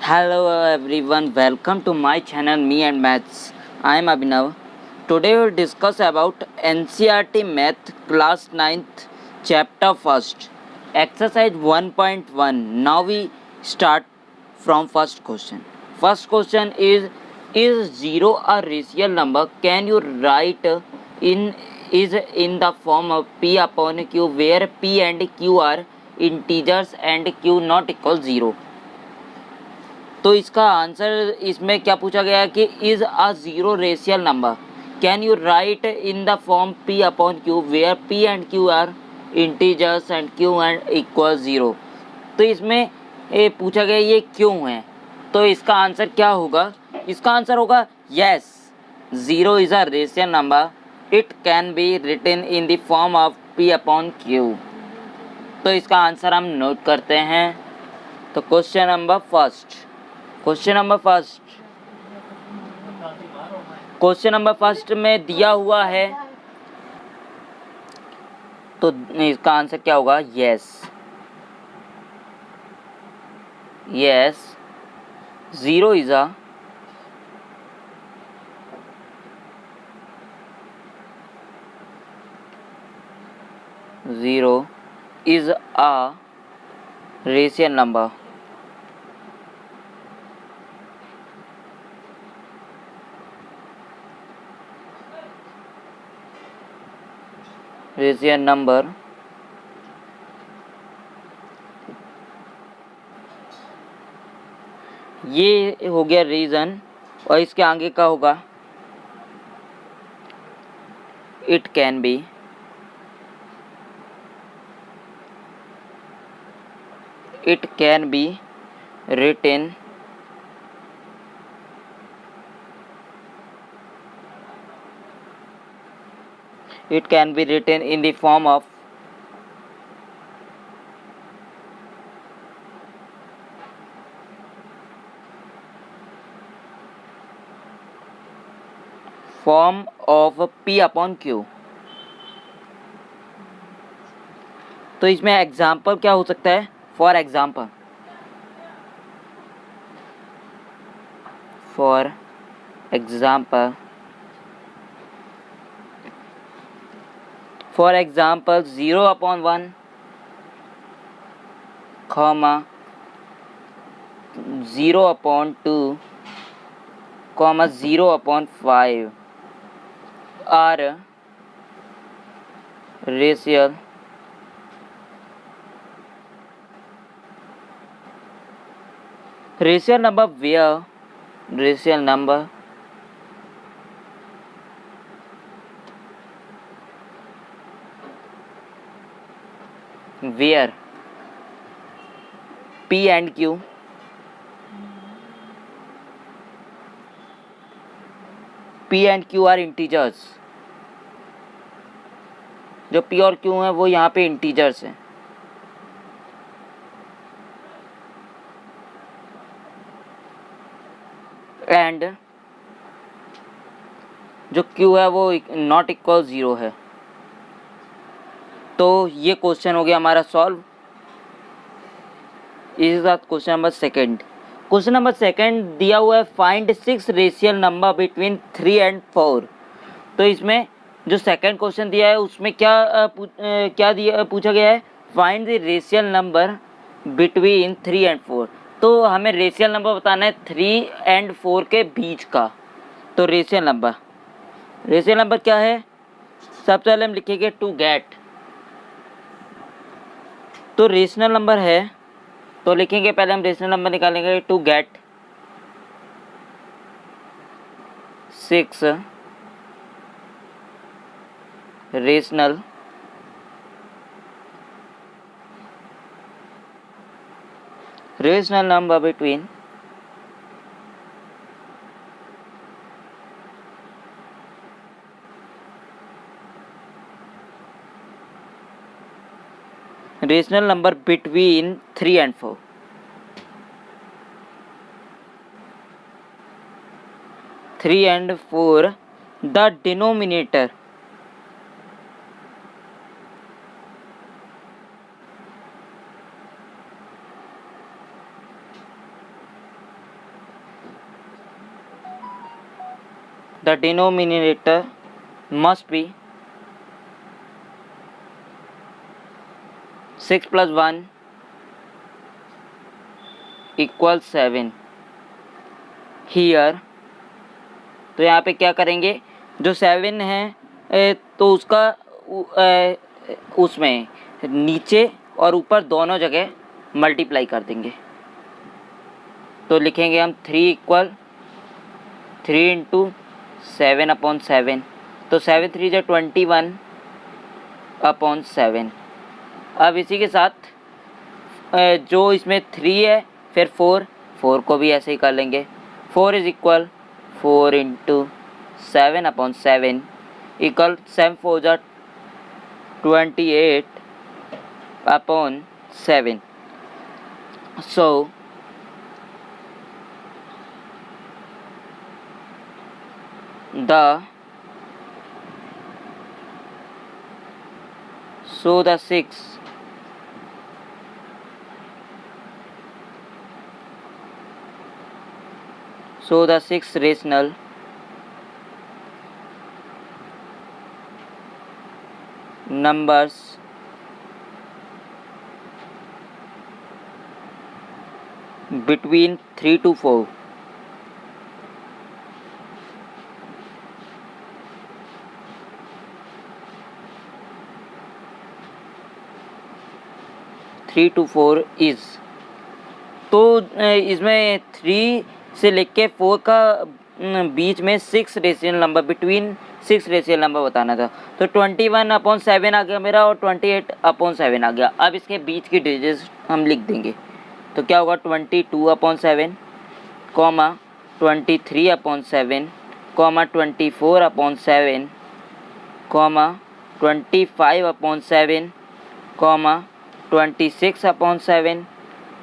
Hello everyone, welcome to my channel Me and Maths. I am Abhinav. Today we will discuss about NCERT Math class 9th chapter 1st exercise 1.1. Now we start from first question. First question is 0 a rational number? Can you write in the form of P upon Q where P and Q are integers and Q not equal 0? तो इसका answer इसमें क्या पूछा गया है कि is a zero rational number can you write in the form p upon q where p and q are integers and q and equal 0। तो इसमें ये पूछा गया ये क्यों है, तो इसका आंसर क्या होगा? इसका आंसर होगा yes, zero is a rational number, it can be written in the form of p upon q। तो इसका आंसर हम नोट करते हैं। तो क्वेश्चन नंबर फर्स्ट में दिया हुआ है, तो इसका आंसर क्या होगा? Yes zero is a rational number. Racial number ये हो गया रीजन, और इसके आगे का होगा it can B written in the form of P upon Q। तो इसमें एग्जाम्पल क्या हो सकता है? For example zero upon 1, 0 upon 2, 0 upon 5 are rational number where P and Q are integers. जो P और Q है वो यहाँ पे इंटीजर्स हैं। एंड जो Q है वो नॉट इक्वल 0 है। तो ये क्वेश्चन हो गया हमारा सॉल्व। इसी साथ क्वेश्चन नंबर सेकंड दिया हुआ है find 6 racial number between 3 and 4। तो इसमें जो सेकंड क्वेश्चन दिया है उसमें क्या पूछा गया है? Find the racial number between 3 and 4। तो हमें रेशियल नंबर बताना है 3 एंड 4 के बीच का। तो रेशियल नंबर क्या है? सबसे पहले हम लिखेंगे टू गेट। तो रेशनल नंबर है, तो लिखेंगे पहले हम रेशनल नंबर निकालेंगे to get 6 rational number between 3 and 4। the denominator the denominator must be 6 plus 1 equals 7 here। तो यहाँ पे क्या करेंगे, जो 7 है तो उसका उसमें नीचे और ऊपर दोनों जगह मल्टीप्लाई कर देंगे। तो लिखेंगे हम 3 इक्वल 3 इंटू 7/7। तो 7 3 जो 21/7। अब इसी के साथ जो इसमें 3 है फिर 4 को भी ऐसे ही कर लेंगे। 4 इज इक्वल 4 इंटू 7/7 इक्वल 7 4 जा 28/7। So the 6 rational numbers between 3 to 4 3 to 4 is। तो इसमें 3 से लेके 4 का बीच में 6 racial number between 6 racial number बताना था। तो 21/7 आ गया मेरा और 28/7 आ गया। अब इसके बीच की डिजिट्स हम लिख देंगे। तो क्या होगा 22/7 comma 23/7 comma 24/7 comma 25/7 comma 26/7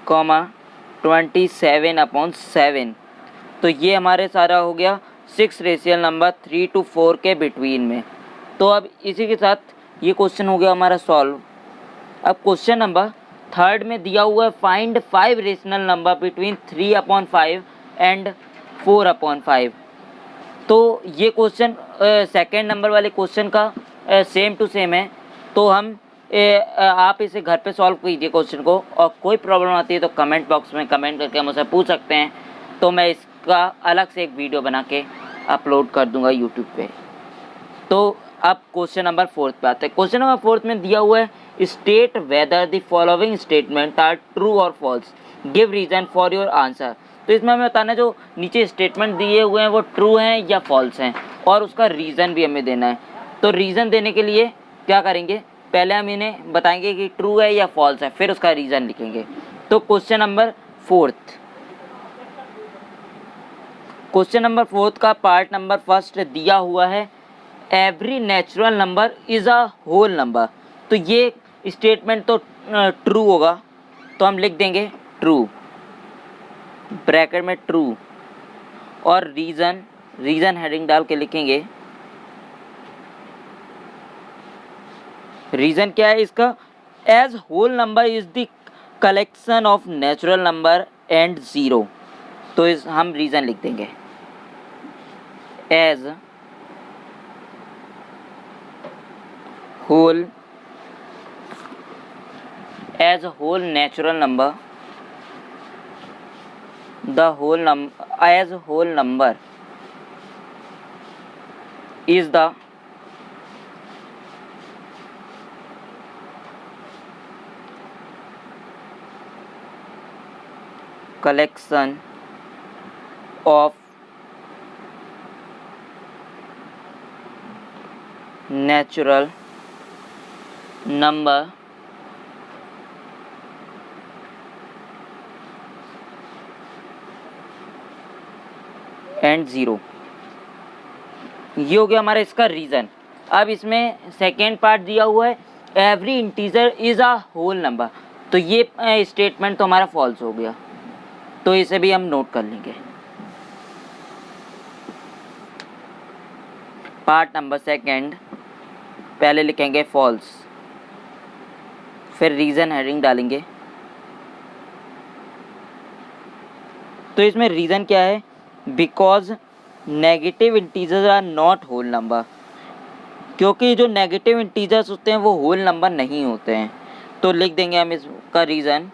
comma 27/7। तो ये हमारे सारा हो गया 6 रेशियल नंबर 3 to 4 के बिटवीन में। तो अब इसी के साथ ये क्वेश्चन हो गया हमारा सॉल्व। अब क्वेश्चन नंबर 3 में दिया हुआ है find 5 rational number between 3/5 and 4/5। तो ये क्वेश्चन सेकेंड नंबर वाले क्वेश्चन का सेम टू सेम है। तो हम आप इसे घर पे सॉल्व कीजिए क्वेश्चन को, और कोई प्रॉब्लम आती है तो कमेंट बॉक्स में कमेंट करके मुझसे पूछ सकते हैं। तो मैं इसका अलग से एक वीडियो बना के अपलोड कर दूंगा यूट्यूब पे। तो अब क्वेश्चन नंबर 4 पे आते हैं। क्वेश्चन नंबर 4 में दिया हुआ है state whether the following statement are true और false, give reason for your answer. तो इसमें हमें बताना है जो नीचे स्टेटमेंट दिए हुए हैं वो ट्रू हैं या फॉल्स हैं, और उसका रीज़न भी हमें देना है। तो रीज़न देने के लिए क्या करेंगे, पहले हम इन्हें बताएंगे कि ट्रू है या फॉल्स है, फिर उसका रीज़न लिखेंगे। तो क्वेश्चन नंबर 4 का पार्ट नंबर 1 दिया हुआ है every natural number is a whole number. तो ये स्टेटमेंट तो ट्रू होगा, तो हम लिख देंगे ट्रू, ब्रैकेट में ट्रू, और रीज़न हेडिंग डाल के लिखेंगे। रीज़न क्या है इसका, as whole number is the collection of natural number and zero. तो इस हम रीज़न लिख देंगे as whole natural number, as whole number is the collection of natural number and zero. ये हो गया हमारा इसका रीज़न। अब इसमें सेकेंड पार्ट दिया हुआ है every integer is a whole number. तो ये स्टेटमेंट तो हमारा फॉल्स हो गया, तो इसे भी हम नोट कर लेंगे। पार्ट नंबर सेकेंड पहले लिखेंगे फॉल्स, फिर रीज़न हेडिंग डालेंगे। तो इसमें रीज़न क्या है, because negative integers are not whole number, क्योंकि जो नेगेटिव इंटीजर्स होते हैं वो होल नंबर नहीं होते हैं। तो लिख देंगे हम इसका reason,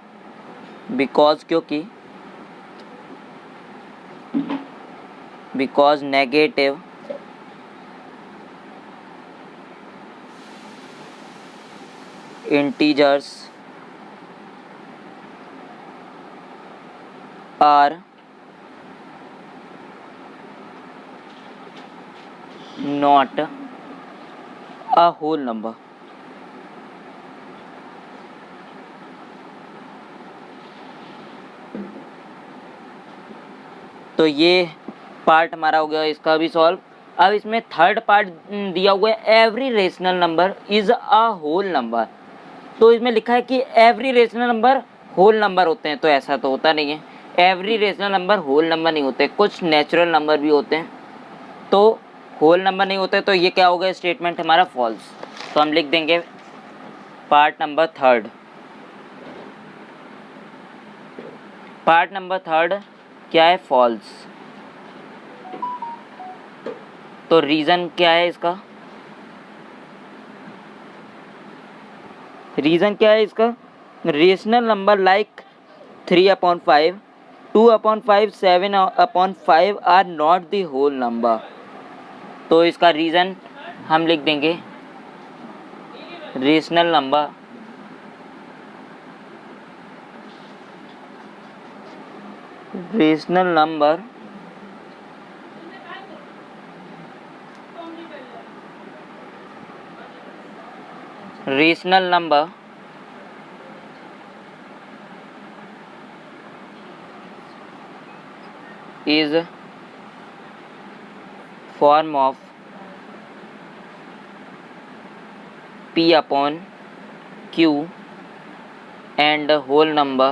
because negative integers are not a whole number। तो ये पार्ट हमारा हो गया इसका भी सॉल्व। अब इसमें थर्ड पार्ट दिया हुआ है, every rational number is a whole number. तो इसमें लिखा है कि every rational number whole number होते हैं, तो ऐसा तो होता नहीं है। Every rational number whole number नहीं होते, कुछ नेचुरल नंबर भी होते हैं तो होल नंबर नहीं होते। तो ये क्या होगा, स्टेटमेंट हमारा फॉल्स। तो हम लिख देंगे part number third. Part number third क्या है, फॉल्स। तो रीज़न क्या है इसका, रीज़न क्या है इसका, rational number like 3/5, 2/5, 7/5 are not the whole number. तो इसका रीज़न हम लिख देंगे rational number is form of P/Q and whole number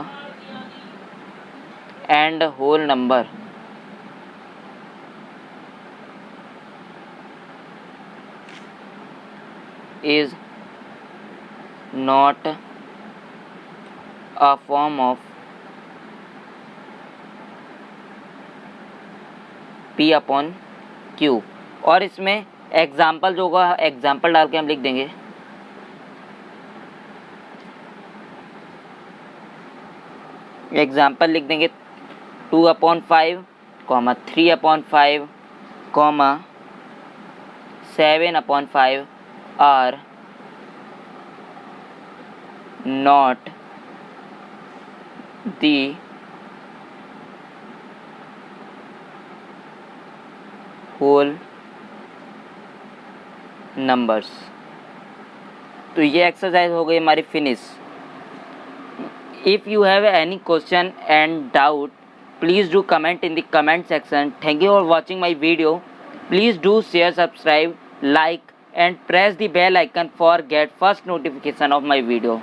is not a form of P/Q। और इसमें एग्जाम्पल जो होगा, एग्जाम्पल डाल के हम लिख देंगे एग्जाम्पल लिख देंगे 2/5, 3/5, 7/5 are not the whole numbers. तो ये एक्सरसाइज हो गई हमारी finish. If you have any question and doubt, please do comment in the comment section. Thank you for watching my video. Please do share, subscribe, like and press the bell icon for get first notification of my video.